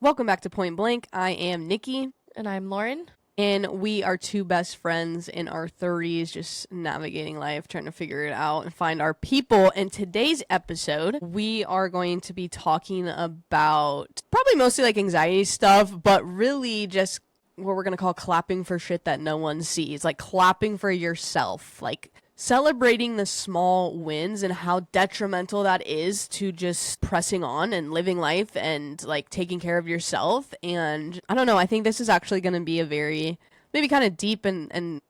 Welcome back to Point Blank. I am Nikki, And I'm Lauren. and we are two best friends in our 30s, just navigating life, trying to figure it out and find our people. In today's episode, we are going to be talking about probably mostly like anxiety stuff, but really just what we're going to call clapping for shit that no one sees, like clapping for yourself, like celebrating the small wins and how detrimental that is to just pressing on and living life and like taking care of yourself. And I don't know, I think this is actually going to be a very maybe kind of deep and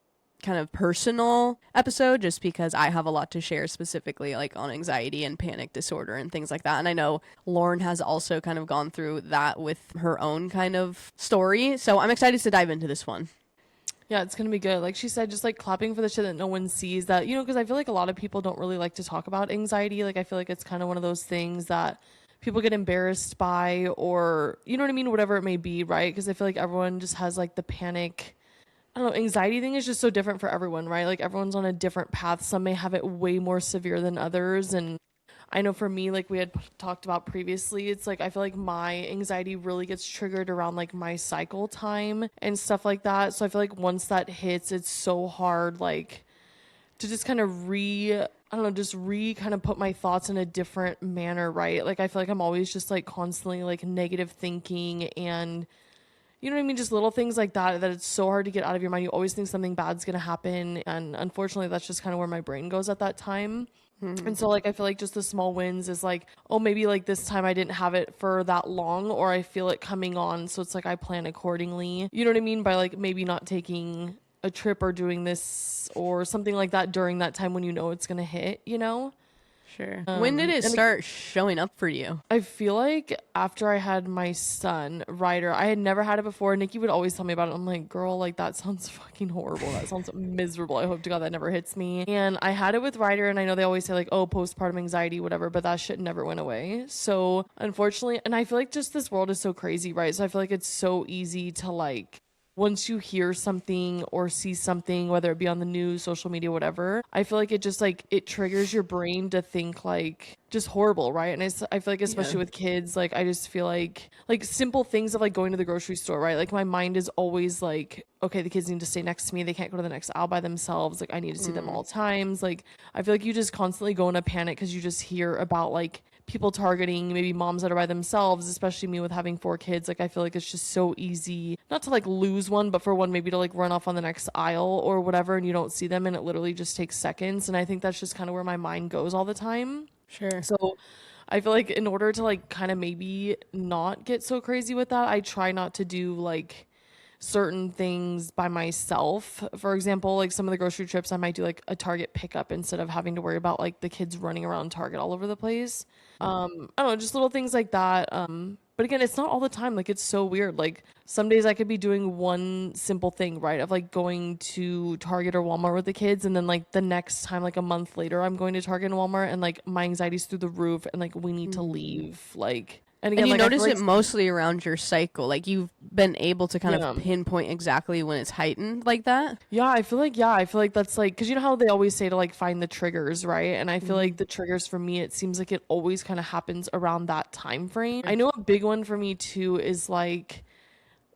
kind of personal episode, just because I have a lot to share specifically like on anxiety and panic disorder and things like that. And I know Lauren has also kind of gone through that with her own kind of story, so I'm excited to dive into this one. Yeah, it's going to be good. Like she said, just like clapping for the shit that no one sees, that, because I feel like a lot of people don't really like to talk about anxiety. Like I feel like it's kind of one of those things that people get embarrassed by, or, you know what I mean? Whatever it may be, right? Because I feel like everyone just has like the panic. I don't know, anxiety thing is just so different for everyone, right? Like everyone's on a different path. Some may have it way more severe than others. And I know for me, like we had talked about previously, it's like I feel like my anxiety really gets triggered around like my cycle time and stuff like that. So I feel like once that hits, it's so hard like to just kind of kind of put my thoughts in a different manner, right? Like I feel like I'm always just like constantly like negative thinking, and you know what I mean? Just little things like that it's so hard to get out of your mind. You always think something bad's going to happen. And unfortunately, that's just kind of where my brain goes at that time. And so like I feel like just the small wins is like, oh, maybe like this time I didn't have it for that long, or I feel it coming on, so it's like I plan accordingly. You know what I mean? By like maybe not taking a trip or doing this or something like that during that time when you know it's gonna hit, you know? Sure. When did it start showing up for you? I feel like after I had my son, Ryder, I had never had it before. Nikki would always tell me about it. I'm like, girl, like that sounds fucking horrible. That sounds miserable. I hope to God that never hits me. And I had it with Ryder, and I know they always say like, oh, postpartum anxiety, whatever, but that shit never went away. So unfortunately, and I feel like just this world is so crazy, right? So I feel like it's so easy to like, once you hear something or see something, whether it be on the news, social media, whatever, I feel like it just like it triggers your brain to think like just horrible, right? And I feel like especially with kids, like I just feel like simple things of like going to the grocery store, right? Like my mind is always like, okay, the kids need to stay next to me. They can't go to the next aisle by themselves. Like I need to see them all times. Like I feel like you just constantly go in a panic because you just hear about like people targeting maybe moms that are by themselves, especially me with having 4 kids. Like I feel like it's just so easy not to like lose one, but for one maybe to like run off on the next aisle or whatever, and you don't see them, and it literally just takes seconds. And I think that's just kind of where my mind goes all the time. Sure. So I feel like in order to like kind of maybe not get so crazy with that, I try not to do like certain things by myself. For example, like some of the grocery trips I might do like a Target pickup instead of having to worry about like the kids running around Target all over the place. I don't know, just little things like that. But again, it's not all the time. Like it's so weird. Like some days I could be doing one simple thing, right? Of like going to Target or Walmart with the kids, and then like the next time, like a month later, I'm going to Target and Walmart, and like my anxiety's through the roof, and like we need to leave. Like, and again, And you like I notice feel it like mostly around your cycle. Like you've been able to kind of pinpoint exactly when it's heightened like that. I feel like that's like, because you know how they always say to like find the triggers, right? And I feel like the triggers for me, it seems like it always kind of happens around that time frame. I know a big one for me too is like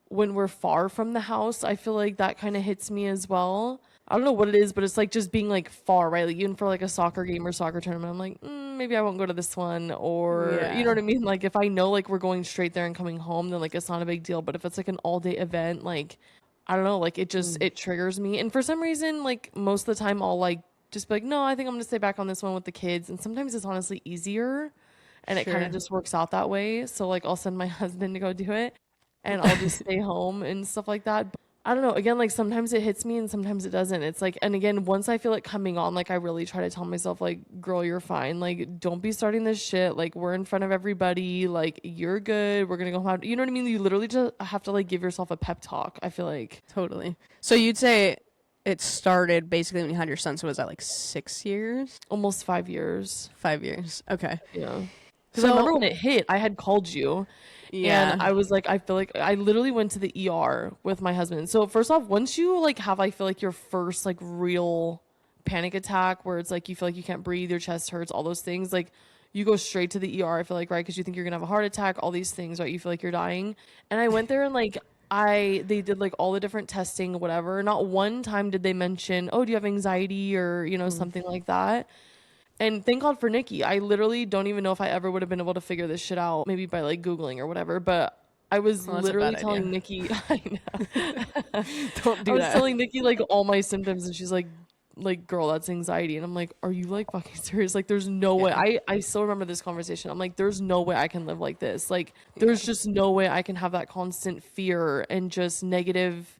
when we're far from the house. I feel like that kind of hits me as well. I don't know what it is, but it's like just being like far, right? Like even for like a soccer game or soccer tournament, I'm like, maybe I won't go to this one, or you know what I mean? Like if I know like we're going straight there and coming home, then like it's not a big deal. But if it's like an all day event, like I don't know, like it just it triggers me. And for some reason, like most of the time I'll like just be like, no, I think I'm gonna stay back on this one with the kids. And sometimes it's honestly easier, and it kind of just works out that way. So like I'll send my husband to go do it, and I'll just stay home and stuff like that. But I don't know. Again, like sometimes it hits me and sometimes it doesn't. It's like, and again, once I feel it coming on, like I really try to tell myself, like, girl, you're fine. Like, don't be starting this shit. Like, we're in front of everybody. Like, you're good. We're gonna go home. You know what I mean? You literally just have to like give yourself a pep talk, I feel like. Totally. So you'd say it started basically when you had your son. So was that like 6 years? Almost 5 years. 5 years. Okay. Yeah. Because I remember when it hit, I had called you. Yeah. And I was like, I feel like I literally went to the ER with my husband. So first off, once you like have, I feel like your first like real panic attack where it's like you feel like you can't breathe, your chest hurts, all those things, like you go straight to the ER, I feel like, right? Because you think you're gonna have a heart attack, all these things, right? You feel like you're dying. And I went there and like they did like all the different testing, whatever. Not one time did they mention, oh, do you have anxiety or, you know, something like that. And thank God for Nikki. I literally don't even know if I ever would have been able to figure this shit out, maybe by like Googling or whatever. But I was Well, that's a literally bad telling idea. Nikki, I know. Don't do I was that. telling Nikki like all my symptoms, and she's like, girl, that's anxiety. And I'm like, are you like fucking serious? Like, there's no way. I still remember this conversation. I'm like, there's no way I can live like this. Like, there's just no way I can have that constant fear and just negative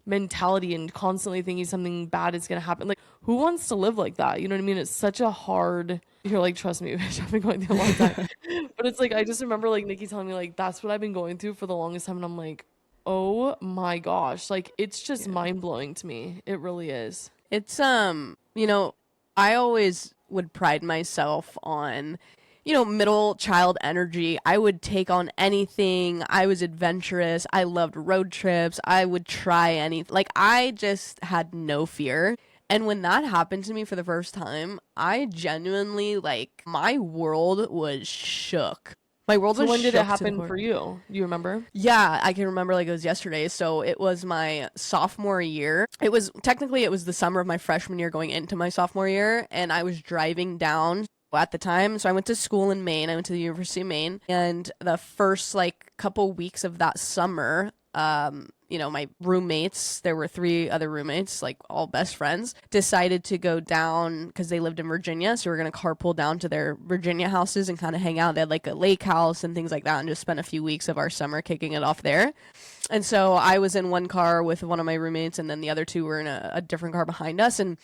mentality and constantly thinking something bad is gonna happen. Like, who wants to live like that? You know what I mean? It's such a hard, you're like, trust me, bitch, I've been going through a long time. But it's like, I just remember like Nikki telling me like, that's what I've been going through for the longest time. And I'm like, oh my gosh, like, it's just mind-blowing to me. It really is. It's you know, I always would pride myself on, you know, middle child energy. I would take on anything. I was adventurous. I loved road trips. I would try anything. Like, I just had no fear. And when that happened to me for the first time, I genuinely, like, my world was shook. My world So was when did shook it to the happen core. for you? Do you remember? Yeah, I can remember like it was yesterday. So it was my sophomore year. It was the summer of my freshman year going into my sophomore year, and I was driving down at the time. So I went to school in Maine. I went to the University of Maine, and the first like couple weeks of that summer, you know, my roommates, there were 3 other roommates, like all best friends, decided to go down because they lived in Virginia. So we are going to carpool down to their Virginia houses and kind of hang out. They had like a lake house and things like that, and just spend a few weeks of our summer kicking it off there. And so I was in one car with one of my roommates, and then the other 2 were in a different car behind us. And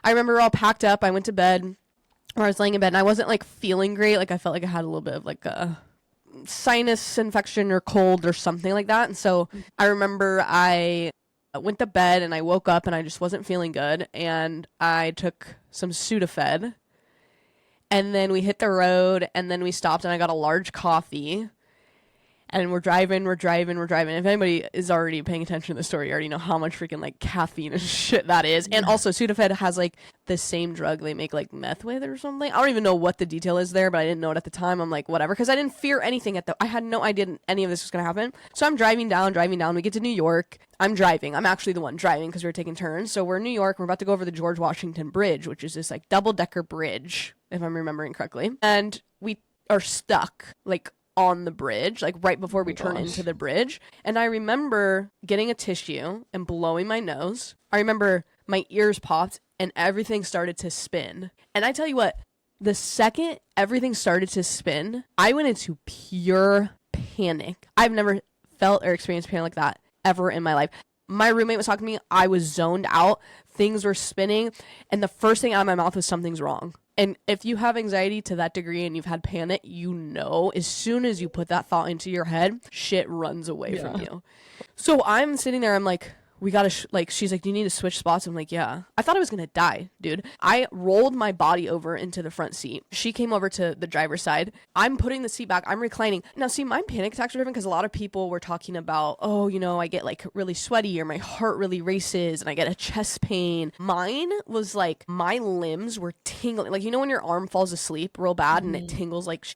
I remember we were all packed up. I went to bed, or I was laying in bed, and I wasn't like feeling great. Like, I felt like I had a little bit of like a sinus infection or cold or something like that. And so I remember I went to bed and I woke up and I just wasn't feeling good, and I took some Sudafed, and then we hit the road, and then we stopped and I got a large coffee, and we're driving. If anybody is already paying attention to the story, you already know how much freaking like caffeine and shit that is. And also Sudafed has like the same drug they make like meth with or something. I don't even know what the detail is there, but I didn't know it at the time. I'm like, whatever, because I didn't fear anything I had no idea any of this was going to happen. So I'm driving down. We get to New York. I'm driving. I'm actually the one driving because we were taking turns. So we're in New York. We're about to go over the George Washington Bridge, which is this like double-decker bridge, if I'm remembering correctly. And we are stuck like on the bridge, like right before we turn into the bridge. And I remember getting a tissue and blowing my nose. I remember my ears popped and everything started to spin. And I tell you what, the second everything started to spin, I went into pure panic. I've never felt or experienced panic like that ever in my life. My roommate was talking to me. I was zoned out. Things were spinning. And the first thing out of my mouth was, something's wrong. And if you have anxiety to that degree and you've had panic, you know, as soon as you put that thought into your head, shit runs away from you. So I'm sitting there, I'm like, we gotta, she's like, do you need to switch spots? I'm like, yeah. I thought I was gonna die, dude. I rolled my body over into the front seat. She came over to the driver's side. I'm putting the seat back. I'm reclining. Now, see, my panic attacks are different because a lot of people were talking about, oh, you know, I get like really sweaty or my heart really races and I get a chest pain. Mine was like, my limbs were tingling. Like, you know, when your arm falls asleep real bad and it tingles like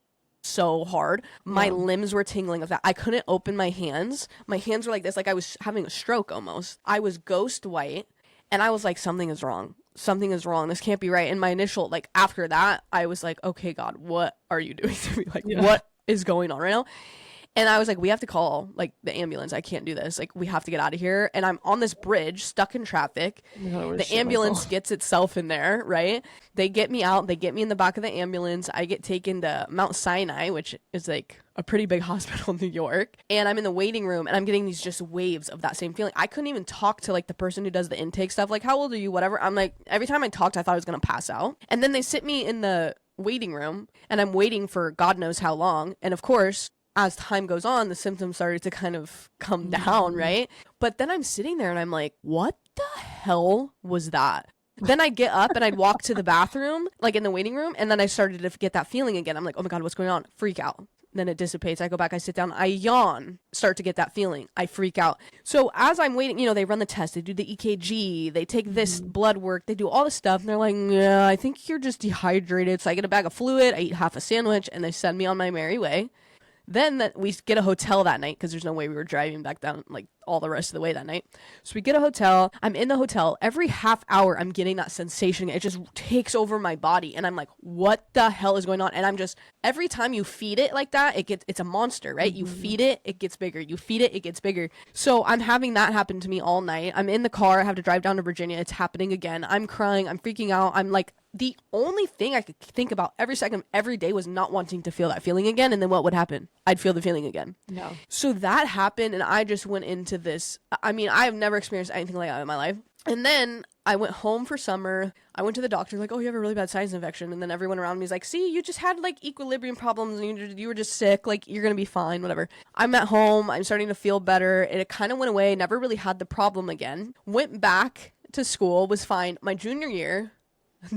so hard, my limbs were tingling of that. I couldn't open my hands. My hands were like this, like I was having a stroke almost. I was ghost white, and I was like, something is wrong. This can't be right. And my initial, like, after that, I was like, okay, God, what are you doing to me? Like, what is going on right now? And I was like, we have to call like the ambulance. I can't do this. Like, we have to get out of here. And I'm on this bridge stuck in traffic. The ambulance gets itself in there, right? They get me out. They get me in the back of the ambulance. I get taken to Mount Sinai, which is like a pretty big hospital in New York. And I'm in the waiting room and I'm getting these just waves of that same feeling. I couldn't even talk to like the person who does the intake stuff. Like, how old are you? Whatever. I'm like, every time I talked, I thought I was going to pass out. And then they sit me in the waiting room and I'm waiting for God knows how long. And of course, as time goes on, the symptoms started to kind of come down, right? But then I'm sitting there and I'm like, what the hell was that? Then I'd get up and I'd walk to the bathroom, like in the waiting room, and then I started to get that feeling again. I'm like, oh my God, what's going on? Freak out. then it dissipates. I go back, I sit down, I yawn, start to get that feeling. I freak out. So as I'm waiting, they run the test, they do the EKG, they take this blood work, they do all this stuff, and they're like, yeah, I think you're just dehydrated. So I get a bag of fluid, I eat half a sandwich, and they send me on my merry way. Then we get a hotel that night because there's no way we were driving back down like all the rest of the way that night. So we get a hotel. I'm in the hotel. Every half hour, I'm getting that sensation. It just takes over my body. And I'm like, what the hell is going on? And I'm just, every time you feed it like that, it's a monster, right? You feed it, it gets bigger. You feed it, it gets bigger. So I'm having that happen to me all night. I'm in the car. I have to drive down to Virginia. It's happening again. I'm crying. I'm freaking out. I'm like, the only thing I could think about every second, every day was not wanting to feel that feeling again. And then what would happen? I'd feel the feeling again. No. So that happened, and I just went into this. I mean, I have never experienced anything like that in my life. And then I went home for summer. I went to the doctor, like, oh, you have a really bad sinus infection. And then everyone around me is like, see, you just had like equilibrium problems and you were just sick. Like, you're going to be fine, whatever. I'm at home. I'm starting to feel better. And it kind of went away. Never really had the problem again. Went back to school, was fine. My junior year,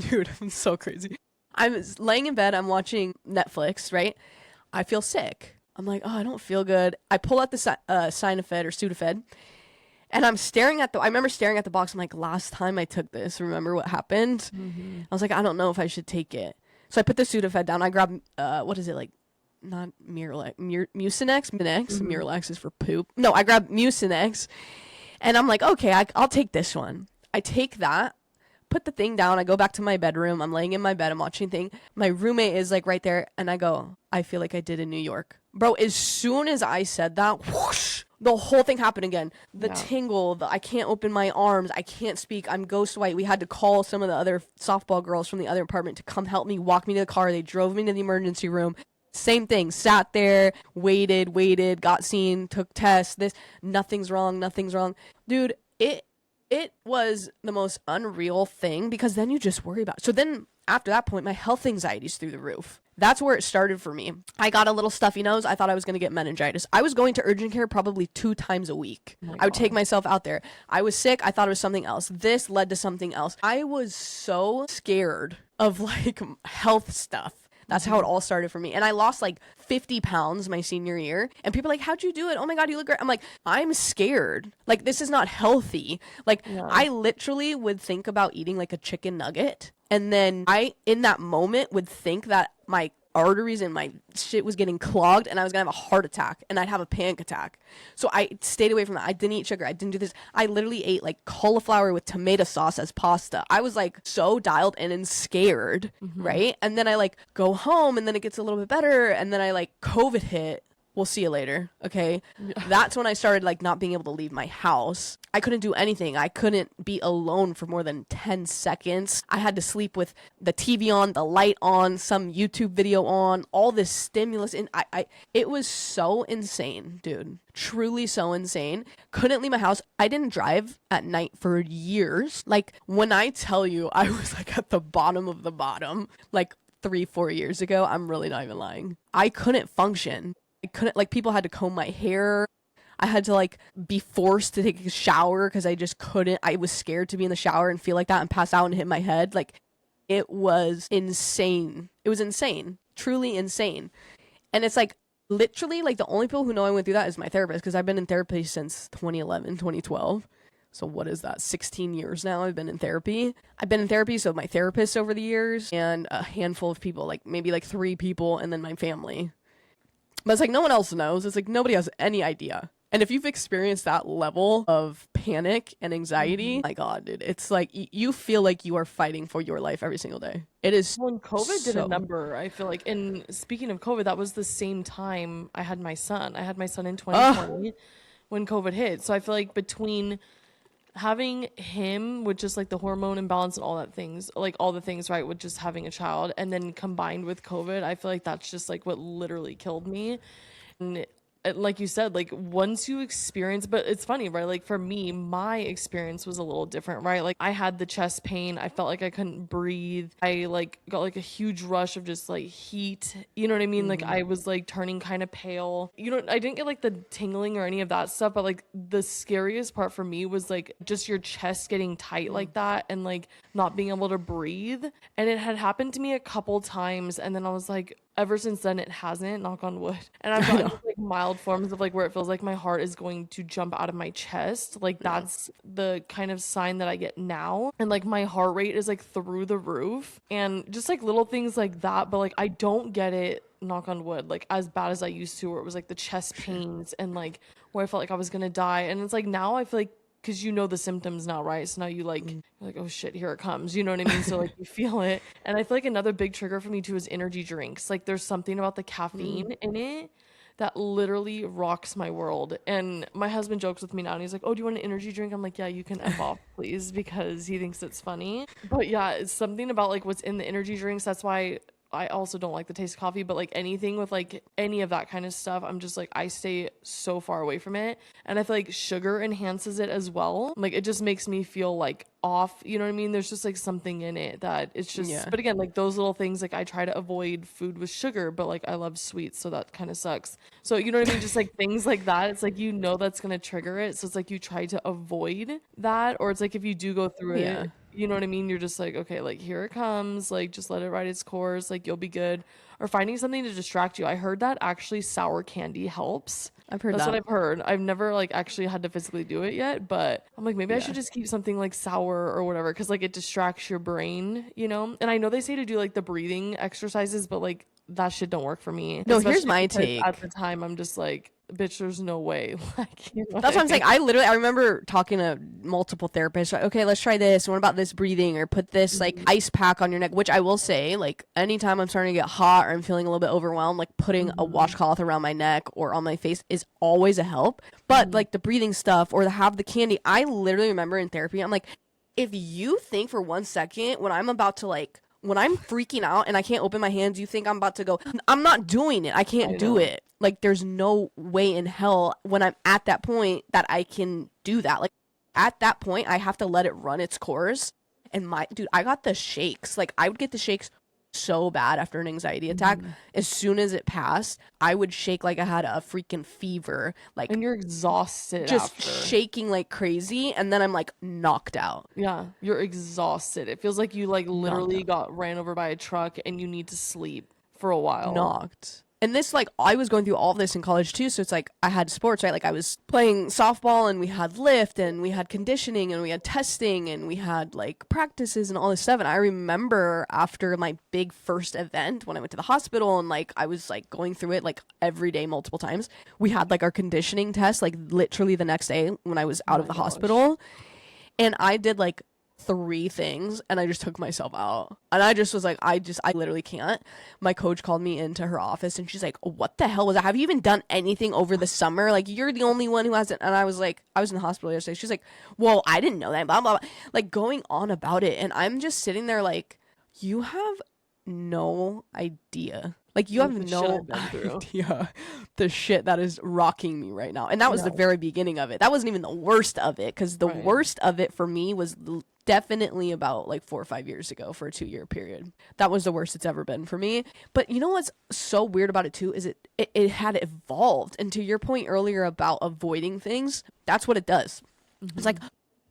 dude, I'm so crazy. I'm laying in bed. I'm watching Netflix, right? I feel sick. I'm like, oh, I don't feel good. I pull out the Sinofed or Sudafed. And I'm staring at I remember staring at the box. I'm like, last time I took this, remember what happened? I was like, I don't know if I should take it. So I put the Sudafed down. I grab, what is it, like, not Miralax, Mucinex? Miralax is for poop. No, I grab Mucinex. And I'm like, okay, I'll take this one. I take that, put the thing down. I go back to my bedroom. I'm laying in my bed. I'm watching thing. My roommate is like right there. And I go, I feel like I did in New York. Bro, as soon as I said that, whoosh, the whole thing happened again. The tingle, I can't open my arms. I can't speak. I'm ghost white. We had to call some of the other softball girls from the other apartment to come help me, walk me to the car. They drove me to the emergency room. Same thing. Sat there, waited, got seen, took tests. Nothing's wrong. Dude, it was the most unreal thing because then you just worry about it. So then after that point, my health anxiety's through the roof. That's where it started for me. I got a little stuffy nose. I thought I was going to get meningitis. I was going to urgent care probably 2 times a week. I would take myself out there. I was sick. I thought it was something else. This led to something else. I was so scared of like health stuff. That's how it all started for me. And I lost like 50 pounds my senior year. And people are like, how'd you do it? Oh my God, you look great. I'm like, I'm scared. Like, this is not healthy. Like, I literally would think about eating like a chicken nugget. And then in that moment, would think that my arteries and my shit was getting clogged and I was gonna have a heart attack and I'd have a panic attack. So I stayed away from that. I didn't eat sugar. I didn't do this. I literally ate like cauliflower with tomato sauce as pasta. I was like so dialed in and scared, right? And then I like go home and then it gets a little bit better. And then I like COVID hit. We'll see you later. Okay. That's when I started like not being able to leave my house. I couldn't do anything. I couldn't be alone for more than 10 seconds. I had to sleep with the TV on, the light on, some YouTube video on, all this stimulus. And it was so insane, dude. Truly so insane. Couldn't leave my house. I didn't drive at night for years. Like, when I tell you I was like at the bottom of the bottom, like 3-4 years ago, I'm really not even lying. I couldn't function. I couldn't, like, people had to comb my hair. I had to like be forced to take a shower because I just couldn't. I was scared to be in the shower and feel like that and pass out and hit my head. Like, it was insane. It was insane. Truly insane. And it's like, literally, like, the only people who know I went through that is my therapist, because I've been in therapy since 2011, 2012. So what is that? 16 years now I've been in therapy. I've been in therapy, so my therapist over the years and a handful of people, like maybe like 3 people, and then my family. But it's like no one else knows. It's like nobody has any idea. And if you've experienced that level of panic and anxiety, my God, dude, it's like you feel like you are fighting for your life every single day. It is. When COVID did a number, I feel like, and speaking of COVID, that was the same time I had my son. I had my son in 2020 when COVID hit. So I feel like between having him with just like the hormone imbalance and all that things, like all the things, right, with just having a child, and then combined with COVID, I feel like that's just like what literally killed me. And like you said, like once you experience, but it's funny, right? Like for me, my experience was a little different, right? Like I had the chest pain. I felt like I couldn't breathe. I like got like a huge rush of just like heat. You know what I mean? Like I was like turning kind of pale. You know, I didn't get like the tingling or any of that stuff, but like the scariest part for me was like just your chest getting tight like that and like not being able to breathe. And it had happened to me a couple times. And then I was like, ever since then it hasn't, knock on wood. And I've gotten like mild forms of like where it feels like my heart is going to jump out of my chest. Like that's the kind of sign that I get now. And like my heart rate is like through the roof and just like little things like that. But like I don't get it, knock on wood, like as bad as I used to, where it was like the chest pains and like where I felt like I was gonna die. And it's like now I feel like, because you know the symptoms now, right? So now you like, you're like, oh shit, here it comes. You know what I mean? So like you feel it. And I feel like another big trigger for me too is energy drinks. Like there's something about the caffeine in it that literally rocks my world. And my husband jokes with me now and he's like, oh, do you want an energy drink? I'm like, yeah, you can F off, please, because he thinks it's funny. But yeah, it's something about like what's in the energy drinks. That's why I also don't like the taste of coffee, but like anything with like any of that kind of stuff, I'm just like, I stay so far away from it. And I feel like sugar enhances it as well. Like it just makes me feel like off, you know what I mean? There's just like something in it that it's just, but again, like those little things, like I try to avoid food with sugar, but like I love sweets, so that kind of sucks. So you know what I mean? Just like things like that. It's like, you know, that's going to trigger it. So it's like you try to avoid that, or it's like if you do go through it, you know what I mean? You're just like, okay, like here it comes, like just let it ride its course, like you'll be good. Or finding something to distract you. I heard that actually sour candy helps. I've heard That's that. what I've heard. I've never like actually had to physically do it yet, but I'm like, maybe I should just keep something like sour or whatever, because like it distracts your brain, you know? And I know they say to do like the breathing exercises, but like that shit don't work for me. No, Especially here's my because take. at the time I'm just like, bitch, there's no way. Like, you know That's what I'm saying. I remember talking to multiple therapists. Like, okay, let's try this. What about this breathing? Or put this like ice pack on your neck, which I will say, like anytime I'm starting to get hot or I'm feeling a little bit overwhelmed, like putting a washcloth around my neck or on my face is always a help. But like the breathing stuff or have the candy, I literally remember in therapy, I'm like, if you think for 1 second when I'm about to like, when I'm freaking out and I can't open my hands, you think I'm about to go, I'm not doing it. I can't do it. Like, there's no way in hell when I'm at that point that I can do that. Like, at that point, I have to let it run its course. And dude, I got the shakes. Like, I would get the shakes so bad after an anxiety attack. As soon as it passed, I would shake like I had a freaking fever. Like, and you're exhausted just after. shaking like crazy. And then I'm like knocked out. Yeah, you're exhausted. It feels like you like literally got ran over by a truck and you need to sleep for a while. Knocked. And this, like, I was going through all of this in college too, so it's like I had sports, right? Like I was playing softball and we had lift and we had conditioning and we had testing and we had like practices and all this stuff. And I remember after my big first event when I went to the hospital and like I was like going through it like every day multiple times, we had like our conditioning test like literally the next day when I was out of the hospital. And I did like 3 things and I just took myself out. And I just was like, I literally can't. My coach called me into her office and she's like, what the hell was that? Have you even done anything over the summer? Like, you're the only one who hasn't. And I was like, I was in the hospital yesterday. She's like, well, I didn't know that, blah, blah, blah. Like going on about it. And I'm just sitting there like, you have no idea. Like, you have no idea the shit that is rocking me right now. And that was the very beginning of it. That wasn't even the worst of it, because the worst of it for me was definitely about like 4 or 5 years ago for a 2-year period. That was the worst it's ever been for me. But you know what's so weird about it too is it had evolved. And to your point earlier about avoiding things, that's what it does. It's like,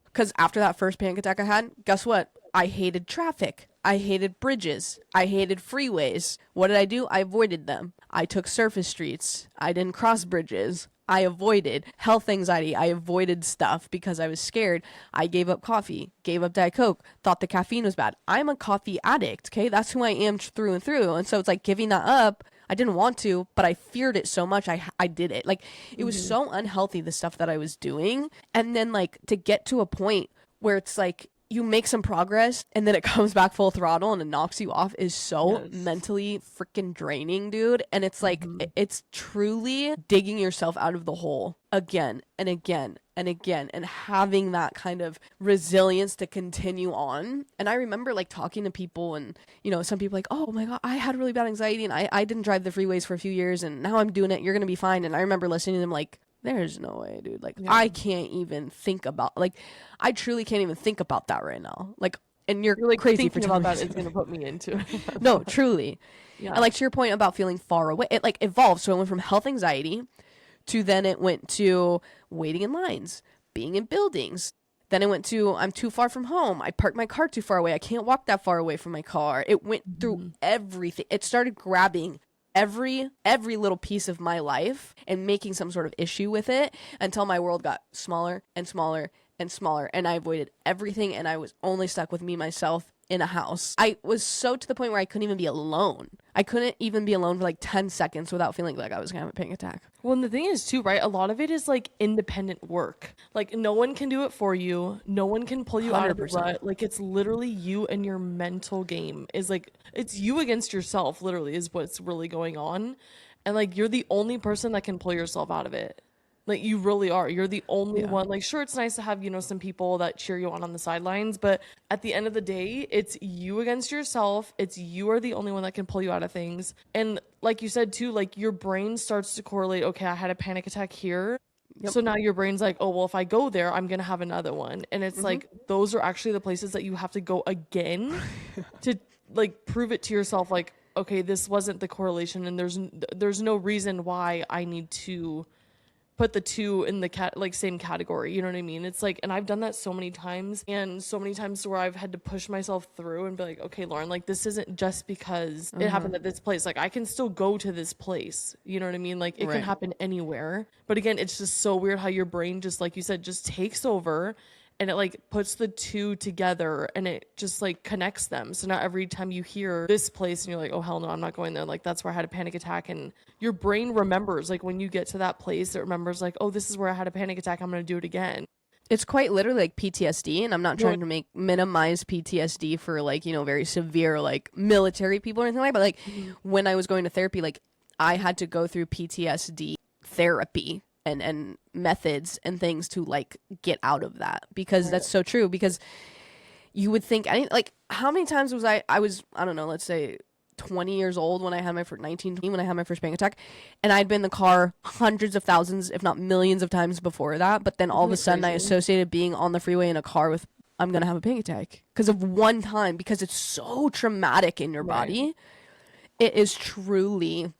because after that first panic attack I had, guess what? I hated traffic. I hated bridges. I hated freeways. What did I do? I avoided them. I took surface streets. I didn't cross bridges. I avoided health anxiety. I avoided stuff because I was scared. I gave up coffee, gave up Diet Coke, thought the caffeine was bad. I'm a coffee addict, okay? That's who I am through and through. And so it's like giving that up. I didn't want to, but I feared it so much. I did it. Like, it was so unhealthy, the stuff that I was doing. And then like to get to a point where it's like, you make some progress and then it comes back full throttle and it knocks you off is so mentally freaking draining, dude. And it's like, it's truly digging yourself out of the hole again and again and again, and having that kind of resilience to continue on. And I remember like talking to people and, you know, some people like, oh my God, I had really bad anxiety and I didn't drive the freeways for a few years and now I'm doing it. You're going to be fine. And I remember listening to them like, there's no way, dude. Like, I can't even think about, like, I truly can't even think about that right now. Like, and you're like crazy for about telling that. It's gonna put me into it. No, truly. And like to your point about feeling far away, it like evolved. So it went from health anxiety to then it went to waiting in lines, being in buildings. Then it went to I'm too far from home. I parked my car too far away. I can't walk that far away from my car. It went through everything. It started grabbing every little piece of my life and making some sort of issue with it until my world got smaller and smaller and smaller, and I avoided everything, and I was only stuck with me, myself, in a house. I was so to the point where I couldn't even be alone. I couldn't even be alone for like 10 seconds without feeling like I was gonna have a panic attack. Well, and the thing is too, right? A lot of it is like independent work. Like no one can do it for you. No one can pull you out of the 100%. rut. Like it's literally you and your mental game is like, it's you against yourself, literally, is what's really going on. And like you're the only person that can pull yourself out of it. Like you really are. You're the only one. Like sure, it's nice to have, you know, some people that cheer you on the sidelines, but at the end of the day, it's you against yourself. It's you are the only one that can pull you out of things. And like you said too, like your brain starts to correlate, okay, I had a panic attack here. Yep. So now your brain's like, oh, well, if I go there, I'm going to have another one. And it's like, those are actually the places that you have to go again to like prove it to yourself. Like, okay, this wasn't the correlation, and there's no reason why I need to put the two in the same category. You know what I mean? It's like, and I've done that so many times, and so many times where I've had to push myself through and be like, okay, Lauren, like this isn't just because it happened at this place. Like I can still go to this place. You know what I mean? Like it can happen anywhere. But again, it's just so weird how your brain just, like you said, just takes over, and it like puts the two together, and it just like connects them. So now every time you hear this place and you're like, oh hell no, I'm not going there. Like that's where I had a panic attack. And your brain remembers, like when you get to that place, it remembers like, oh, this is where I had a panic attack. I'm going to do it again. It's quite literally like PTSD, and I'm not trying to minimize PTSD for like, you know, very severe like military people or anything like that. But like when I was going to therapy, like I had to go through PTSD therapy and methods and things to like get out of that, because that's so true. Because you would think, like how many times was I don't know, let's say 20 years old when I had my first 19 when I had my first panic attack, and I'd been in the car hundreds of thousands if not millions of times before that, but then all of a sudden I associated being on the freeway in a car with I'm gonna have a panic attack because of one time, because it's so traumatic in your body. It is truly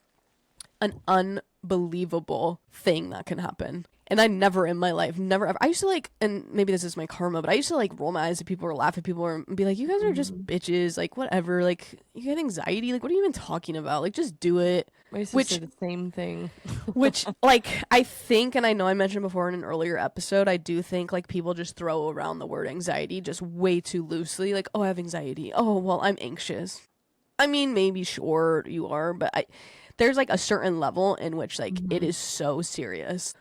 an unbelievable thing that can happen. And I never in my life, never ever, I used to like, and maybe this is my karma, but I used to like roll my eyes at people or laugh at people and be like, you guys are just bitches, like whatever, like you get anxiety, like what are you even talking about, like just do it. My sister did the same thing. Which like I think, and I know I mentioned before in an earlier episode, I do think like people just throw around the word anxiety just way too loosely, like, oh, I have anxiety, oh well, I'm anxious. I mean, maybe sure you are, but there's like a certain level in which like it is so serious.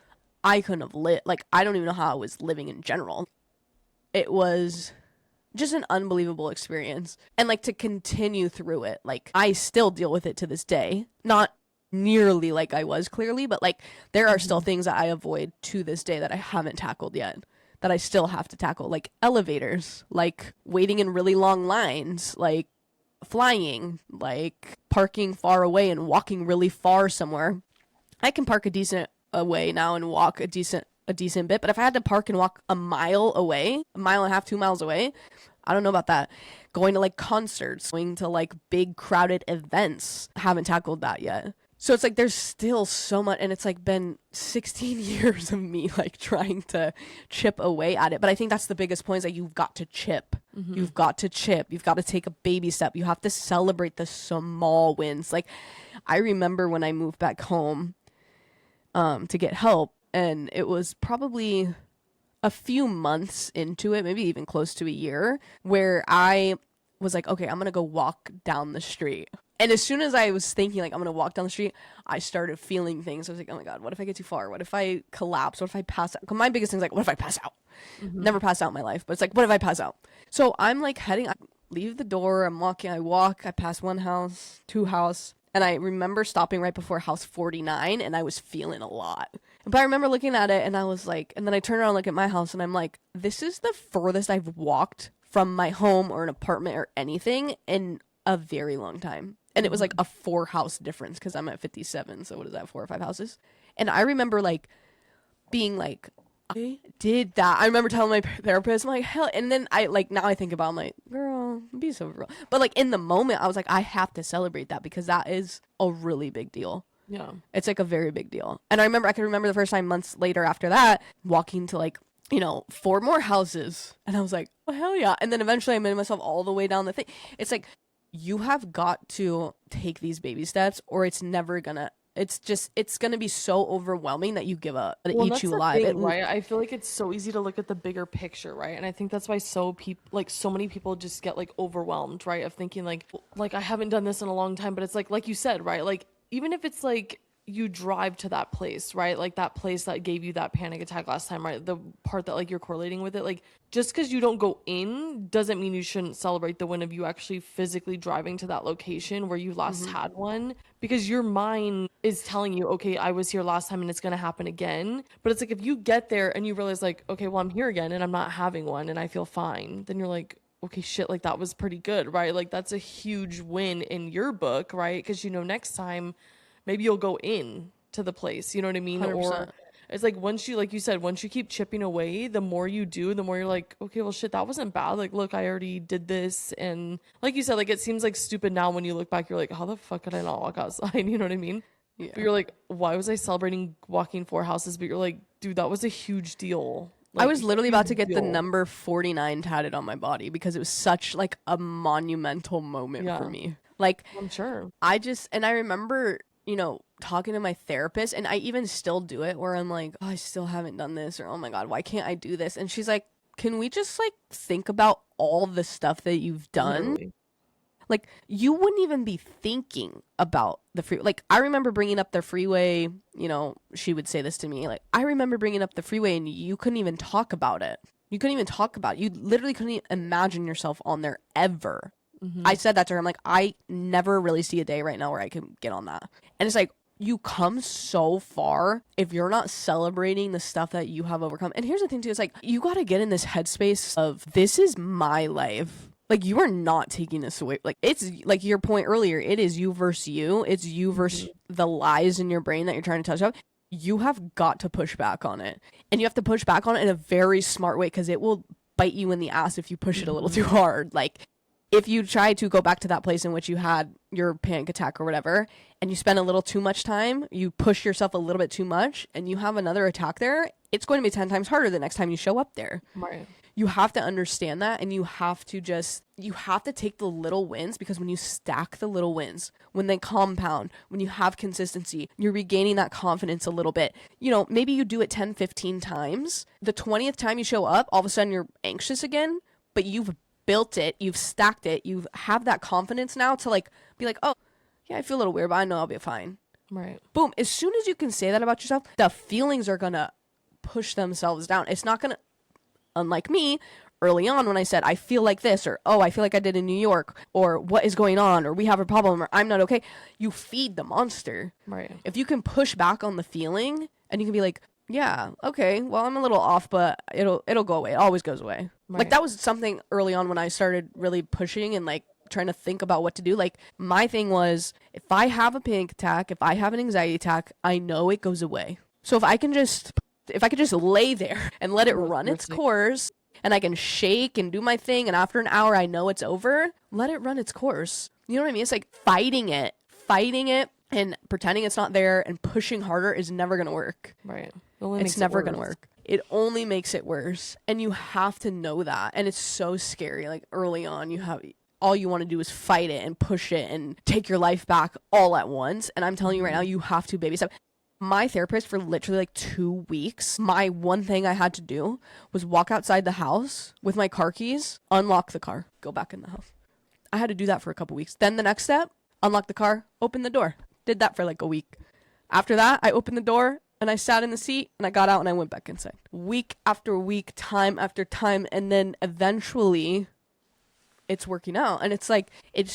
I couldn't have lit, like I don't even know how I was living in general. It was just an unbelievable experience, and like to continue through it, like I still deal with it to this day, not nearly like I was clearly, but like there are still things that I avoid to this day that I haven't tackled yet, that I still have to tackle, like elevators, like waiting in really long lines, like flying, like parking far away and walking really far somewhere. I can park a decent away now and walk a decent bit, but if I had to park and walk a mile away, a mile and a half, 2 miles away, I don't know about that. Going to like concerts, going to like big crowded events, haven't tackled that yet. So it's like there's still so much, and it's like been 16 years of me like trying to chip away at it. But I think that's the biggest point, is that you've got to chip. You've got to chip. You've got to take a baby step. You have to celebrate the small wins. Like I remember when I moved back home to get help, and it was probably a few months into it, maybe even close to a year, where I was like, okay, I'm gonna go walk down the street. And as soon as I was thinking like I'm gonna walk down the street, I started feeling things. I was like, oh my god, what if I get too far? What if I collapse? What if I pass out? 'Cause my biggest thing is like, what if I pass out? Never passed out in my life, but it's like, what if I pass out? So I'm like I leave the door, I'm walking, I pass one house, two house, and I remember stopping right before house 49, and I was feeling a lot. But I remember looking at it, and I was like, and then I turned around and look at my house, and I'm like, this is the furthest I've walked from my home or an apartment or anything in a very long time. And it was like a 4 house difference, because I'm at 57, so what is that, 4 or 5 houses? And I remember like being like, I did that. I remember telling my therapist, I'm like, hell. And then I like, now I think about it, I'm like, girl, be so real. But like in the moment, I was like, I have to celebrate that, because that is a really big deal. Yeah. It's like a very big deal. And I can remember the first time months later after that, walking to like, you know, 4 more houses. And I was like, oh, hell yeah. And then eventually I made myself all the way down the thing. It's like, you have got to take these baby steps or it's never gonna, it's gonna be so overwhelming that you give up, that it Well, and eats that's you the alive. thing, right? I feel like it's so easy to look at the bigger picture, right? And I think that's why so many people just get like overwhelmed, right? Of thinking like I haven't done this in a long time, but it's like you said, right? Like even if it's like you drive to that place, right? Like that place that gave you that panic attack last time, right? The part that like you're correlating with it, like just because you don't go in doesn't mean you shouldn't celebrate the win of you actually physically driving to that location where you last had one, because your mind is telling you, okay, I was here last time and it's going to happen again. But it's like if you get there and you realize like, okay, well, I'm here again and I'm not having one and I feel fine, then you're like, okay, shit, like that was pretty good, right? Like that's a huge win in your book, right? Because next time maybe you'll go in to the place, you know what I mean? 100%. Or it's like once you, like you said, once you keep chipping away, the more you do, the more you're like, okay, well, shit, that wasn't bad. Like, look, I already did this. And like you said, like it seems like stupid now when you look back, you're like, how the fuck could I not walk outside? You know what I mean? Yeah. But you're like, why was I celebrating walking 4 houses? But you're like, dude, that was a huge deal. I Like, was literally about to huge get the deal. number 49 tatted on my body because it was such like a monumental moment for Yeah. me. Like I'm sure. and I remember, talking to my therapist, and I even still do it where I'm like, oh, I still haven't done this, or oh my God, why can't I do this? And she's like, can we just like think about all the stuff that you've done? Literally. Like you wouldn't even be thinking about the free. Like I remember bringing up the freeway, she would say this to me, like I remember bringing up the freeway and you couldn't even talk about it. You couldn't even talk about it. You literally couldn't even imagine yourself on there ever. I said that to her. I'm like, I never really see a day right now where I can get on that. And it's like, you come so far if you're not celebrating the stuff that you have overcome. And here's the thing too, it's like, you got to get in this headspace of this is my life. Like you are not taking this away. Like it's like your point earlier, it is you versus you. It's you versus the lies in your brain that you're trying to touch up. You have got to push back on it. And you have to push back on it in a very smart way because it will bite you in the ass if you push it a little too hard. Like if you try to go back to that place in which you had your panic attack or whatever, and you spend a little too much time, you push yourself a little bit too much, and you have another attack there, it's going to be 10 times harder the next time you show up there. Right. You have to understand that, and you have to take the little wins, because when you stack the little wins, when they compound, when you have consistency, you're regaining that confidence a little bit. Maybe you do it 10, 15 times. The 20th time you show up, all of a sudden you're anxious again, but you've built it, you've stacked it, you have that confidence now to like be like, oh yeah, I feel a little weird, but I know I'll be fine. Right. Boom. As soon as you can say that about yourself, the feelings are gonna push themselves down. It's not gonna, unlike me early on when I said I feel like this, or oh, I feel like I did in New York, or what is going on, or we have a problem, or I'm not okay. You feed the monster. Right. If you can push back on the feeling and you can be like, yeah, okay, well, I'm a little off, but it'll go away. It always goes away. Right. Like that was something early on when I started really pushing and like trying to think about what to do. Like my thing was, if I have a panic attack, if I have an anxiety attack, I know it goes away. So if I could just lay there and let it run its course, and I can shake and do my thing, and after an hour I know it's over, let it run its course. You know what I mean? It's like fighting it and pretending it's not there and pushing harder is never going to work. Right. It's never going to work. It only makes it worse. And you have to know that. And it's so scary. Like early on, all you want to do is fight it and push it and take your life back all at once. And I'm telling you right now, you have to baby step. My therapist for literally like 2 weeks, my one thing I had to do was walk outside the house with my car keys, unlock the car, go back in the house. I had to do that for a couple weeks. Then the next step, unlock the car, open the door. Did that for like a week. After that, I opened the door and I sat in the seat and I got out and I went back inside. Week after week, time after time. And then eventually it's working out. And it's like, it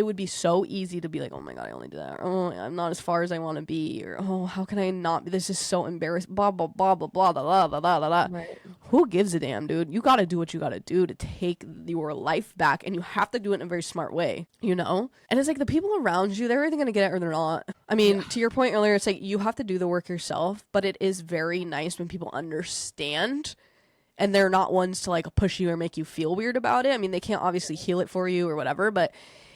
would be so easy to be like, oh my God, I only did that. Or, oh, I'm not as far as I want to be. Or, oh, how can I not be? This is so embarrassing. Blah, blah, blah, blah, blah, blah, blah, blah, blah. Right. Who gives a damn, dude? You got to do what you got to do to take your life back. And you have to do it in a very smart way, And it's like the people around you, they're either going to get it or they're not. I mean, to your point earlier, it's like you have to do the work yourself. But it is very nice when people understand. And they're not ones to like push you or make you feel weird about it. I mean, they can't obviously heal it for you or whatever. But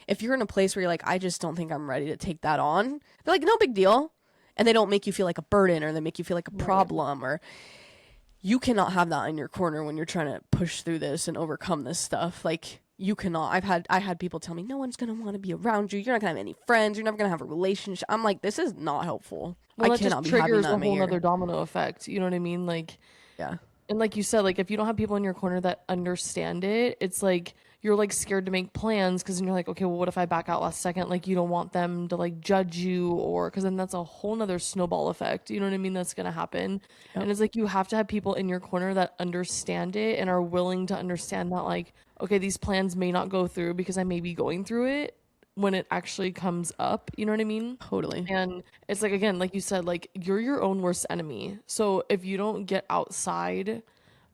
if you're in a place where you're like, I just don't think I'm ready to take that on, they're like, no big deal. And they don't make you feel like a burden or they make you feel like a problem. Or you cannot have that in your corner when you're trying to push through this and overcome this stuff. Like you cannot. I had people tell me no one's gonna want to be around you. You're not gonna have any friends. You're never gonna have a relationship. I'm like, this is not helpful. Well, I that just cannot be having triggers that a in my whole ear. other domino effect. You know what I mean? Like, Yeah. and like you said, like if you don't have people in your corner that understand it, it's like you're like scared to make plans because then you're like, okay, well, what if I back out last second? Like you don't want them to like judge you, or because then that's a whole nother snowball effect. You know what I mean? That's gonna happen. Yep. And it's like you have to have people in your corner that understand it and are willing to understand that, like, okay, these plans may not go through because I may be going through it when it actually comes up. You know what I mean? Totally. And it's like, again, like you said, like you're your own worst enemy. So if you don't get outside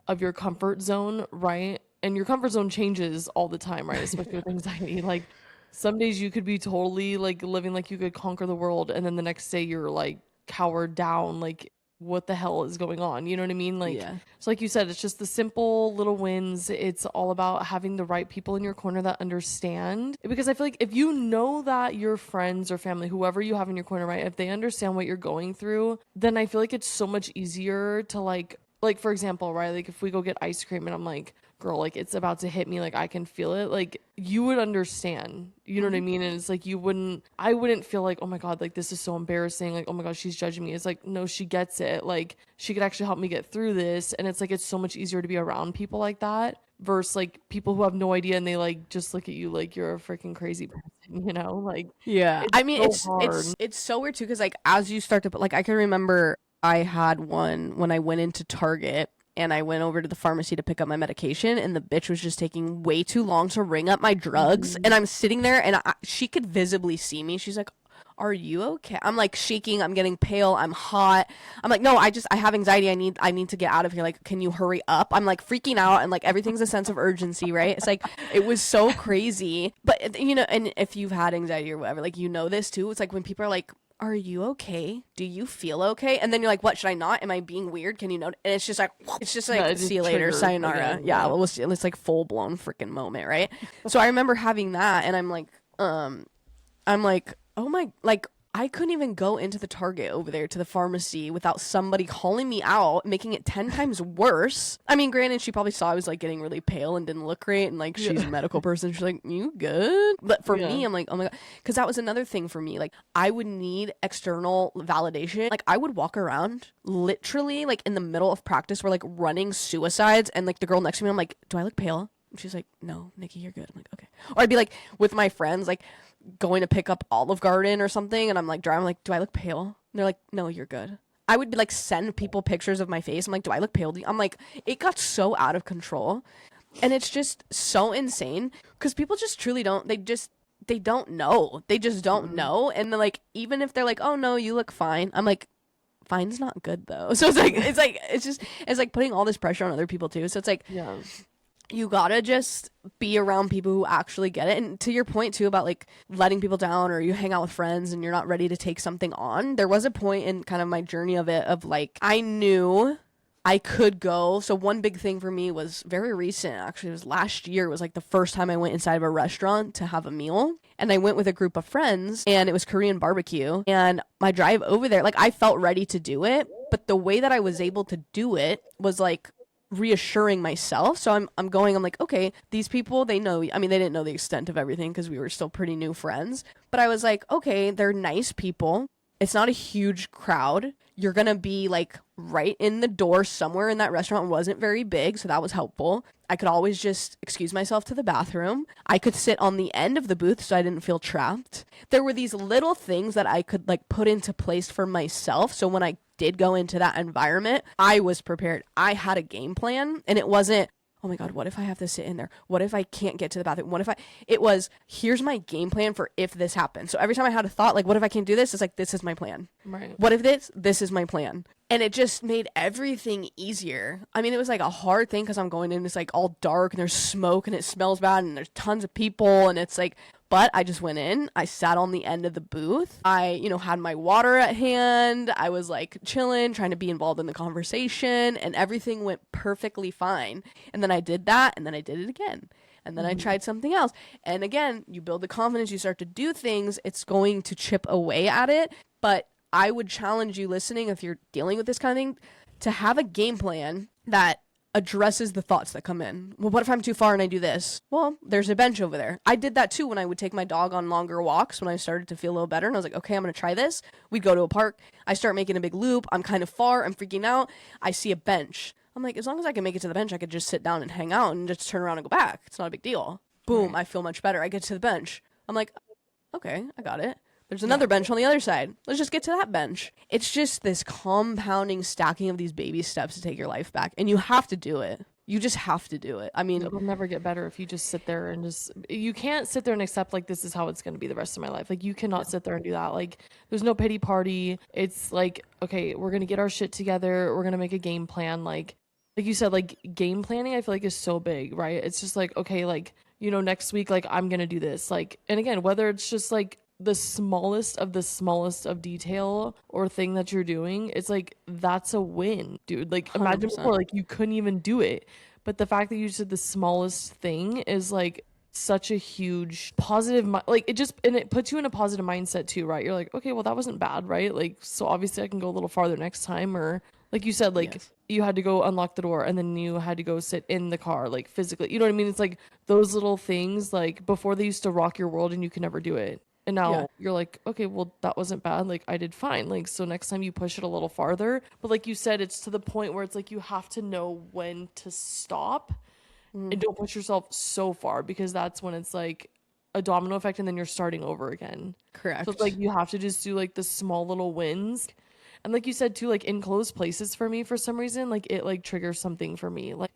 of your comfort zone, right? And your comfort zone changes all the time, right? Especially with anxiety. Like some days you could be totally like living like you could conquer the world, and then the next day you're like cowered down, like what the hell is going on? You know what I mean? Like, Yeah. so like you said, it's just the simple little wins. It's all about having the right people in your corner that understand. Because I feel like if you know that your friends or family, whoever you have in your corner, right, if they understand what you're going through, then I feel like it's so much easier to like for example, right, like if we go get ice cream and I'm like, girl, like it's about to hit me, like I can feel it, like you would understand, you know what I mean? And it's like I wouldn't feel like, oh my god, like this is so embarrassing, like oh my god, she's judging me. It's like, no, she gets it, like she could actually help me get through this. And it's like it's so much easier to be around people like that versus like people who have no idea and they like just look at you like you're a freaking crazy person, you know? Like Yeah. it's I mean, so hard. it's so weird too, because like as you start to, like, I can remember I had one when I went into Target and I went over to the pharmacy to pick up my medication, and the bitch was just taking way too long to ring up my drugs. And I'm sitting there, and she could visibly see me. She's like, "Are you okay?" I'm like shaking. I'm getting pale. I'm hot. I'm like, "No, I have anxiety. I need to get out of here. Like, can you hurry up?" I'm like freaking out, and like everything's a sense of urgency, right? It's like it was so crazy. But you know, and if you've had anxiety or whatever, like you know this too. It's like when people are like, "Are you okay? Do you feel okay?" And then you're like, "What, should I not? Am I being weird? Can you know?" And it's just like Yeah, it just see you later, triggers sayonara. again, Yeah, yeah. well, it's like full blown freaking moment, right? So I remember having that, and I'm like, oh my, like I couldn't even go into the Target over there to the pharmacy without somebody calling me out, making it 10 times worse. I mean, granted, she probably saw I was like getting really pale and didn't look great, and like she's a medical person. She's like, "You good?" But for me, I'm like, oh my god, because that was another thing for me. Like I would need external validation. Like I would walk around literally like in the middle of practice, we're like running suicides, and like the girl next to me, I'm like, "Do I look pale?" And she's like, "No, Nikki, you're good." I'm like, "Okay." Or I'd be like with my friends, like going to pick up Olive Garden or something, and I'm like driving, like, "Do I look pale?" And they're like, "No, you're good." I would like send people pictures of my face. I'm like, "Do I look pale?" I'm like, it got so out of control, and it's just so insane because people just truly don't. They don't know. They just don't know. And then like even if they're like, "Oh no, you look fine," I'm like, "Fine's not good though." So it's like putting all this pressure on other people too. So it's like, Yeah. you gotta just be around people who actually get it. And to your point too about like letting people down, or you hang out with friends and you're not ready to take something on, there was a point in kind of my journey of it of like I knew I could go. So one big thing for me was very recent, actually. It was last year. It was like the first time I went inside of a restaurant to have a meal, and I went with a group of friends, and it was Korean barbecue. And my drive over there, like I felt ready to do it, but the way that I was able to do it was like reassuring myself. So I'm like, okay, these people, they know, I mean, they didn't know the extent of everything because we were still pretty new friends, but I was like, okay, they're nice people. It's not a huge crowd. You're gonna be like right in the door somewhere in that restaurant. It wasn't very big, so that was helpful. I could always just excuse myself to the bathroom. I could sit on the end of the booth so I didn't feel trapped. There were these little things that I could like put into place for myself, so when I did go into that environment, I was prepared. I had a game plan, and it wasn't, "Oh my god, what if I have to sit in there? What if I can't get to the bathroom? What if I..." It was, here's my game plan for if this happens. So every time I had a thought like, what if I can't do this? It's like, this is my plan. Right. What if this is my plan? And it just made everything easier. I mean, it was like a hard thing because I'm going in, it's like all dark and there's smoke and it smells bad and there's tons of people, and it's like, but I just went in, I sat on the end of the booth. I, had my water at hand. I was like chilling, trying to be involved in the conversation, and everything went perfectly fine. And then I did that, and then I did it again. And then I tried something else. And again, you build the confidence, you start to do things, it's going to chip away at it. But I would challenge you listening, if you're dealing with this kind of thing, to have a game plan that addresses the thoughts that come in. Well, what if I'm too far and I do this? Well, there's a bench over there. I did that too when I would take my dog on longer walks when I started to feel a little better. And I was like, okay, I'm going to try this. We'd go to a park. I start making a big loop. I'm kind of far. I'm freaking out. I see a bench. I'm like, as long as I can make it to the bench, I could just sit down and hang out and just turn around and go back. It's not a big deal. Boom. Right. I feel much better. I get to the bench. I'm like, okay, I got it. There's another bench on the other side. Let's just get to that bench. It's just this compounding stacking of these baby steps to take your life back. And you have to do it. You just have to do it. I mean, it'll never get better if you just sit there and you can't sit there and accept like this is how it's going to be the rest of my life. Like you cannot sit there and do that. Like there's no pity party. It's like, okay, we're going to get our shit together. We're going to make a game plan. Like you said, like game planning, I feel like is so big, right? It's just like, okay, like, you know, next week, like I'm going to do this. Like, and again, whether it's just like the smallest of detail or thing that you're doing, it's like that's a win, dude. Like imagine 100%. before, like you couldn't even do it, but the fact that you did the smallest thing is like such a huge positive like it puts you in a positive mindset too, right? You're like, okay, well that wasn't bad, right? Like so obviously I can go a little farther next time. Or like you said, like you had to go unlock the door and then you had to go sit in the car, like physically, you know what I mean? It's like those little things, like before they used to rock your world and you could never do it. And now you're like, okay, well, that wasn't bad. Like, I did fine. Like, so next time you push it a little farther. But like you said, it's to the point where it's like you have to know when to stop and don't push yourself so far, because that's when it's like a domino effect and then you're starting over again. Correct. So it's like you have to just do like the small little wins. And like you said too, like enclosed places for me, for some reason, like it like triggers something for me. Like,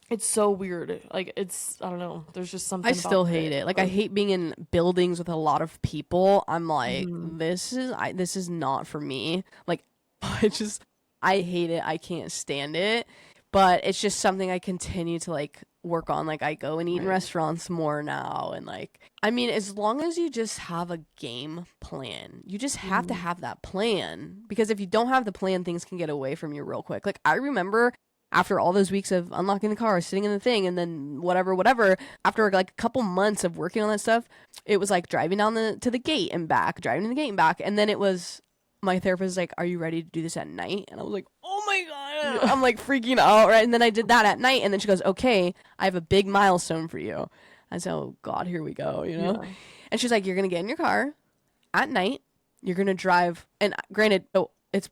it's so weird. Like, it's, I don't know. There's just something. I still hate it. Like, I hate being in buildings with a lot of people. I'm like, this is not for me. Like, I hate it. I can't stand it. But it's just something I continue to like work on. Like, I go and eat in restaurants more now. And like, I mean, as long as you just have a game plan, you just have to have that plan. Because if you don't have the plan, things can get away from you real quick. Like, I remember after all those weeks of unlocking the car, sitting in the thing, and then whatever, after like a couple months of working on that stuff, it was like driving down to the gate and back, and then it was, my therapist was like, are you ready to do this at night? And I was like, oh my God, I'm like freaking out, right? And then I did that at night, and then she goes, okay, I have a big milestone for you. I said, oh God, here we go, you know? Yeah. And she's like, you're gonna get in your car at night, you're gonna drive, and granted, it's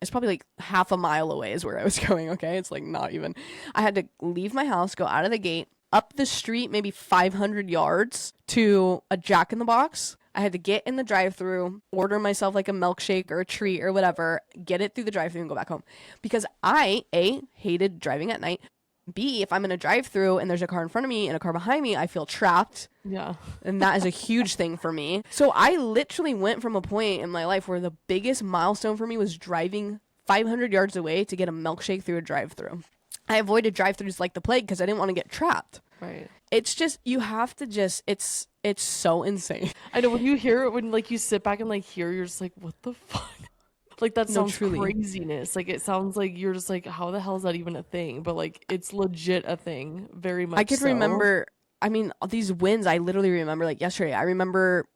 probably like half a mile away is where I was going, okay? It's like not even. I had to leave my house, go out of the gate, up the street maybe 500 yards to a Jack in the Box. I had to get in the drive-thru, order myself like a milkshake or a treat or whatever, get it through the drive-thru and go back home. Because I, A, hated driving at night. B, if I'm in a drive-thru and there's a car in front of me and a car behind me, I feel trapped. Yeah. And that is a huge thing for me. So I literally went from a point in my life where the biggest milestone for me was driving 500 yards away to get a milkshake through a drive-thru. I avoided drive-thrus like the plague because I didn't want to get trapped. Right. It's just, you have to just, it's so insane. I know when you hear it, when like you sit back and like hear, you're just like, what the fuck? Like that sounds craziness. Like it sounds like you're just like, how the hell is that even a thing? But like it's legit a thing, very much. I could remember, I mean, these wins, I literally remember like yesterday. I remember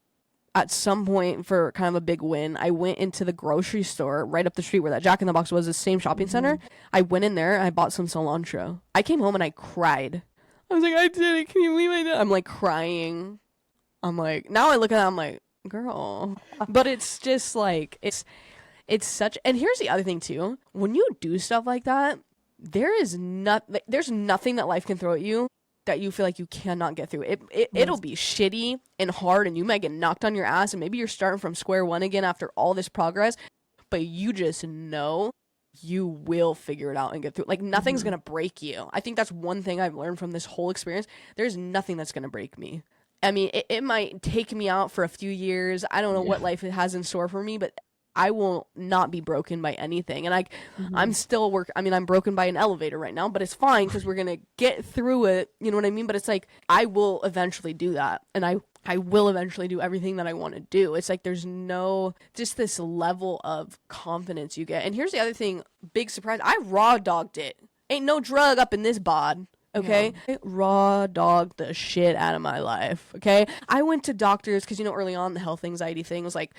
at some point for kind of a big win, I went into the grocery store right up the street where that Jack in the Box was, the same shopping center. I went in there and I bought some cilantro. I came home and I cried. I was like, I did it. Can you believe I did it? I'm like crying. I'm like, now I look at it, I'm like, girl. But it's just like, it's such, and here's the other thing too. When you do stuff like that, there's nothing that life can throw at you that you feel like you cannot get through. It'll be shitty and hard, and you might get knocked on your ass, and maybe you're starting from square one again after all this progress, but you just know you will figure it out and get through. Like nothing's gonna break you. I think that's one thing I've learned from this whole experience. There's nothing that's gonna break me. I mean, it might take me out for a few years. I don't know what life has in store for me, but I will not be broken by anything. And I'm still I'm broken by an elevator right now, but it's fine because we're going to get through it. You know what I mean? But it's like, I will eventually do that. And I will eventually do everything that I want to do. It's like, there's just this level of confidence you get. And here's the other thing, big surprise. I raw dogged it. Ain't no drug up in this bod. Okay. Yeah. Raw dogged the shit out of my life. Okay. I went to doctors because, early on the health anxiety thing was like,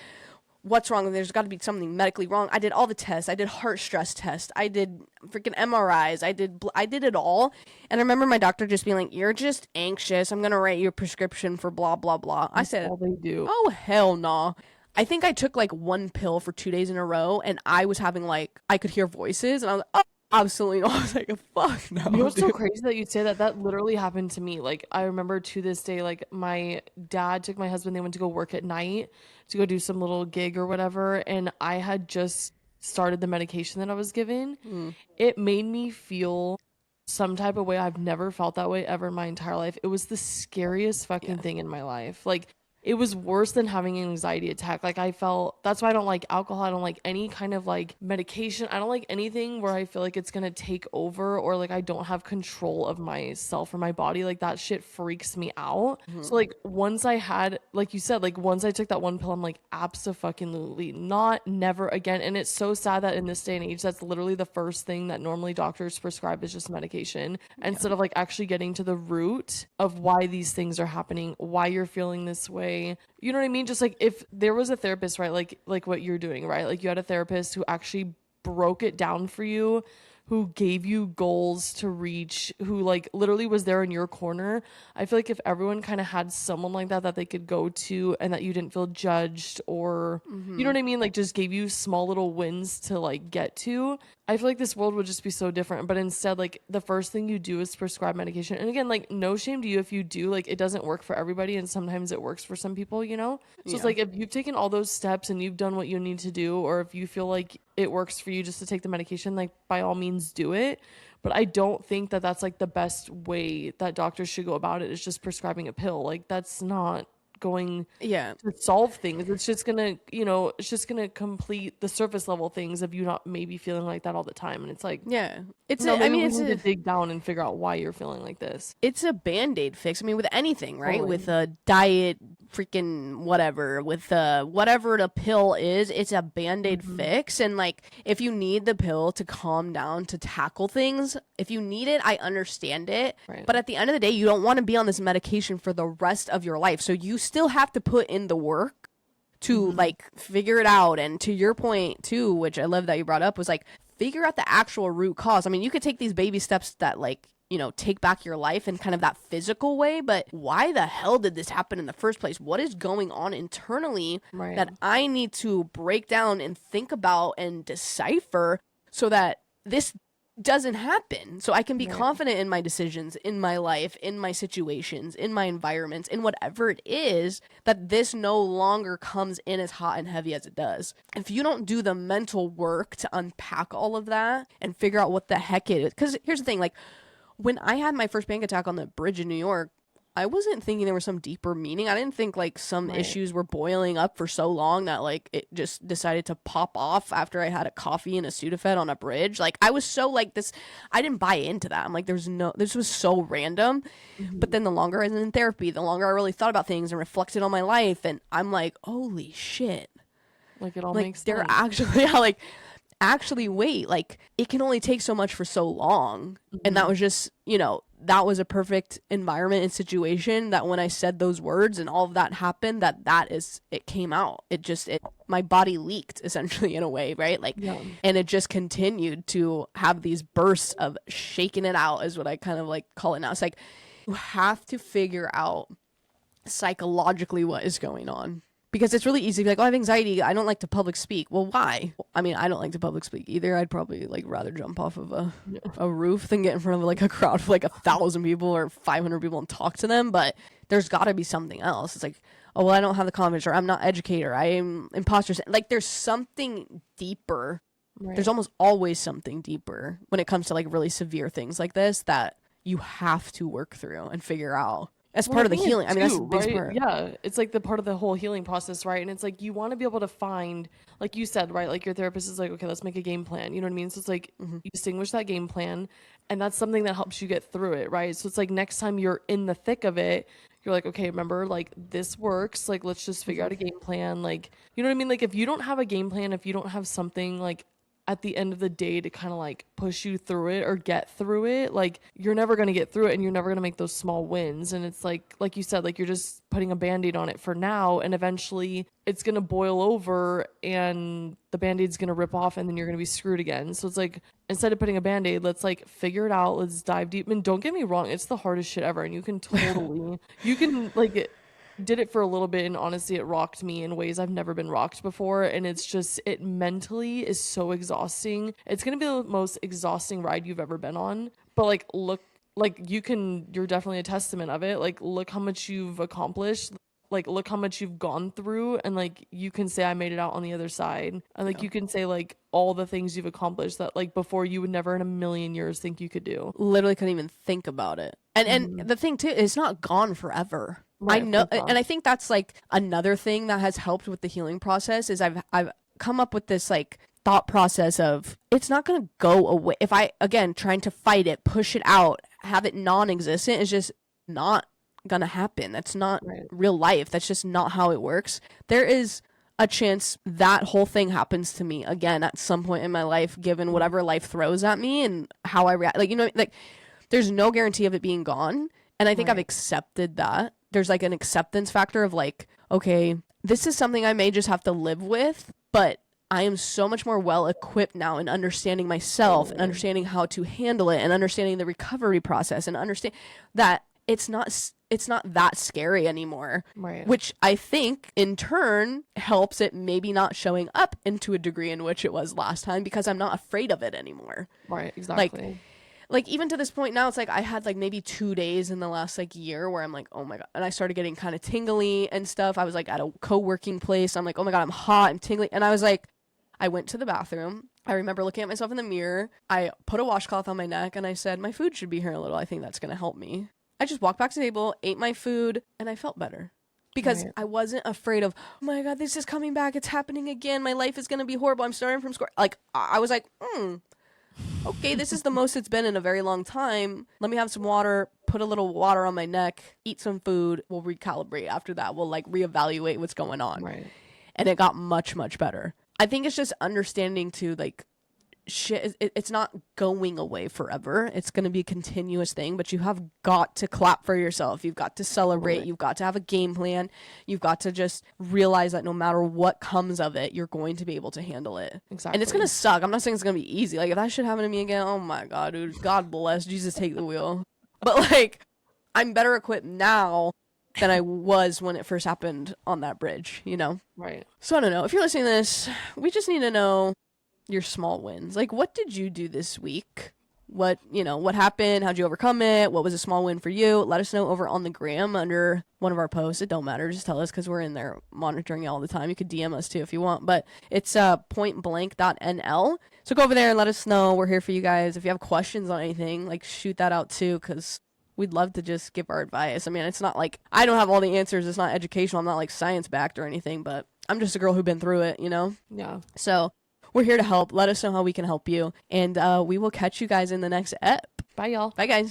what's wrong? There's got to be something medically wrong. I did all the tests. I did heart stress tests. I did freaking MRIs. I did it all. And I remember my doctor just being like, "You're just anxious. I'm gonna write you a prescription for blah blah blah." I That's said, all they do. "Oh hell no." I think I took like one pill for 2 days in a row, and I was having like I could hear voices, and I was like, "Oh, absolutely not." I was like, "Fuck no." You know what's so dude. crazy that you say that? That literally happened to me. Like, I remember to this day, like, my dad took my husband, they went to go work at night to go do some little gig or whatever. And I had just started the medication that I was given. It made me feel some type of way. I've never felt that way ever in my entire life. It was the scariest fucking thing in my life. Like, it was worse than having an anxiety attack. Like, I felt, that's why I don't like alcohol. I don't like any kind of like medication. I don't like anything where I feel like it's gonna take over, or like I don't have control of myself or my body. Like, that shit freaks me out. So like once I had, like you said, like once I took that one pill, I'm like, abso-fucking-lutely not, never again. And it's so sad that in this day and age, that's literally the first thing that normally doctors prescribe is just medication, instead of like actually getting to the root of why these things are happening, why you're feeling this way. You know what I mean? Just like if there was a therapist, right? Like what you're doing, right? Like you had a therapist who actually broke it down for you, who gave you goals to reach, who like literally was there in your corner. I feel like if everyone kind of had someone like that they could go to, and that you didn't feel judged, or you know what I mean? Like just gave you small little wins to like get to, I feel like this world would just be so different. But instead, like the first thing you do is prescribe medication. And again, like no shame to you if you do, like it doesn't work for everybody, and sometimes it works for some people, you know? So it's like if you've taken all those steps and you've done what you need to do, or if you feel like it works for you just to take the medication, like by all means do it. But I don't think that that's like the best way that doctors should go about it, is just prescribing a pill. Like that's not going Yeah. to solve things. It's just gonna, you know, it's just gonna complete the surface level things of you not maybe feeling like that all the time. And it's like, Yeah. It's no, a, I maybe mean, we it's need to a, dig down and figure out why you're feeling like this. it's a band-aid fix. I mean, with anything, right? Totally. With a diet, freaking whatever, with whatever the pill is, it's a band-aid fix. And like, if you need the pill to calm down, to tackle things, if you need it, I understand it. Right. But at the end of the day, you don't want to be on this medication for the rest of your life. So you still have to put in the work to like figure it out. And to your point too, which I love that you brought up, was like figure out the actual root cause. I mean, you could take these baby steps that like, you know, take back your life in kind of that physical way, but why the hell did this happen in the first place? What is going on internally that I need to break down and think about and decipher so that this doesn't happen, so I can be confident in my decisions, in my life, in my situations, in my environments, in whatever it is, that this no longer comes in as hot and heavy as it does. If you don't do the mental work to unpack all of that and figure out what the heck it is, because here's the thing, like when I had my first panic attack on the bridge in New York, I wasn't thinking there was some deeper meaning. I didn't think like some issues were boiling up for so long that like it just decided to pop off after I had a coffee and a Sudafed on a bridge. Like I was so like this, I didn't buy into that. I'm like, this was so random. But then the longer I was in therapy, the longer I really thought about things and reflected on my life, and I'm like, holy shit. Like it all Like makes they're sense. actually like actually wait, like it can only take so much for so long. And that was just, you know, that was a perfect environment and situation that when I said those words and all of that happened, it came out. My body leaked essentially in a way, right? Like, and it just continued to have these bursts of shaking it out is what I kind of like call it now. It's like, you have to figure out psychologically what is going on. Because it's really easy to be like, oh, I have anxiety, I don't like to public speak. Well, why? I mean, I don't like to public speak either. I'd probably like rather jump off of a roof than get in front of like a crowd of like 1,000 people or 500 people and talk to them. But there's got to be something else. It's like, oh, well, I don't have the confidence, or I'm not educated, or I am imposter. Like there's something deeper. There's almost always something deeper when it comes to like really severe things like this that you have to work through and figure out. As part of the healing. I mean, that's the biggest part. Yeah, it's like the part of the whole healing process, right? And it's like you want to be able to find, like you said, right? Like your therapist is like, okay, let's make a game plan. You know what I mean? So it's like you distinguish that game plan, and that's something that helps you get through it, right? So it's like next time you're in the thick of it, you're like, okay, remember, like this works. Like let's just figure out a game plan. Like, you know what I mean? Like if you don't have a game plan, if you don't have something like at the end of the day to kind of like push you through it or get through it. Like you're never going to get through it, and you're never going to make those small wins. And it's like you said, like you're just putting a band-aid on it for now, and eventually it's going to boil over and the band-aid's going to rip off, and then you're going to be screwed again. So it's like, instead of putting a band-aid, let's like figure it out. Let's dive deep. And don't get me wrong, it's the hardest shit ever. And you can totally, you can like did it for a little bit, and honestly it rocked me in ways I've never been rocked before. And it's just, it mentally is so exhausting. It's gonna be the most exhausting ride you've ever been on, but like look, like you're definitely a testament of it. Like look how much you've accomplished, like look how much you've gone through, and like you can say I made it out on the other side, and like you can say like all the things you've accomplished that like before you would never in a million years think you could do. Literally couldn't even think about it. And the thing too, it's not gone forever. Right, I know, and I think that's like another thing that has helped with the healing process is I've come up with this like thought process of it's not going to go away. If I, again, trying to fight it, push it out, have it non-existent, is just not going to happen. That's not real life. That's just not how it works. There is a chance that whole thing happens to me again at some point in my life, given whatever life throws at me and how I react. Like, you know, like there's no guarantee of it being gone. And I think I've accepted that. There's like an acceptance factor of like, okay, this is something I may just have to live with, but I am so much more well equipped now in understanding myself and understanding how to handle it and understanding the recovery process and understand that it's not that scary anymore. Right. Which I think in turn helps it maybe not showing up into a degree in which it was last time, because I'm not afraid of it anymore. Right, exactly. Like even to this point now, it's like I had like maybe 2 days in the last like year where I'm like, oh my God. And I started getting kind of tingly and stuff. I was like at a co-working place. I'm like, oh my God, I'm hot and tingly. And I was like, I went to the bathroom. I remember looking at myself in the mirror. I put a washcloth on my neck and I said, my food should be here a little. I think that's going to help me. I just walked back to the table, ate my food, and I felt better. Because I wasn't afraid of, oh my God, this is coming back. It's happening again. My life is going to be horrible. I'm starting from square. Like, I was like, okay, this is the most it's been in a very long time. Let me have some water, put a little water on my neck, eat some food. We'll recalibrate after that. We'll like reevaluate what's going on. Right. And it got much, much better. I think it's just understanding to like, shit, it's not going away forever. It's going to be a continuous thing, but you have got to clap for yourself. You've got to celebrate. You've got to have a game plan. You've got to just realize that no matter what comes of it, you're going to be able to handle it. Exactly. And it's going to suck. I'm not saying it's going to be easy. Like if that shit happened to me again, oh my God, dude, God bless, Jesus take the wheel. But like, I'm better equipped now than I was when it first happened on that bridge, you know? Right. So I don't know. If you're listening to this, we just need to know your small wins. Like, what did you do this week? What happened? How'd you overcome it? What was a small win for you? Let us know over on the gram under one of our posts. It don't matter. Just tell us, because we're in there monitoring it all the time. You could DM us too if you want, but it's pointblank.nl. So go over there and let us know. We're here for you guys. If you have questions on anything, like shoot that out too, because we'd love to just give our advice. I mean, it's not like I don't have all the answers. It's not educational. I'm not like science backed or anything, but I'm just a girl who's been through it, you know? Yeah. So we're here to help. Let us know how we can help you. And we will catch you guys in the next ep. Bye, y'all. Bye, guys.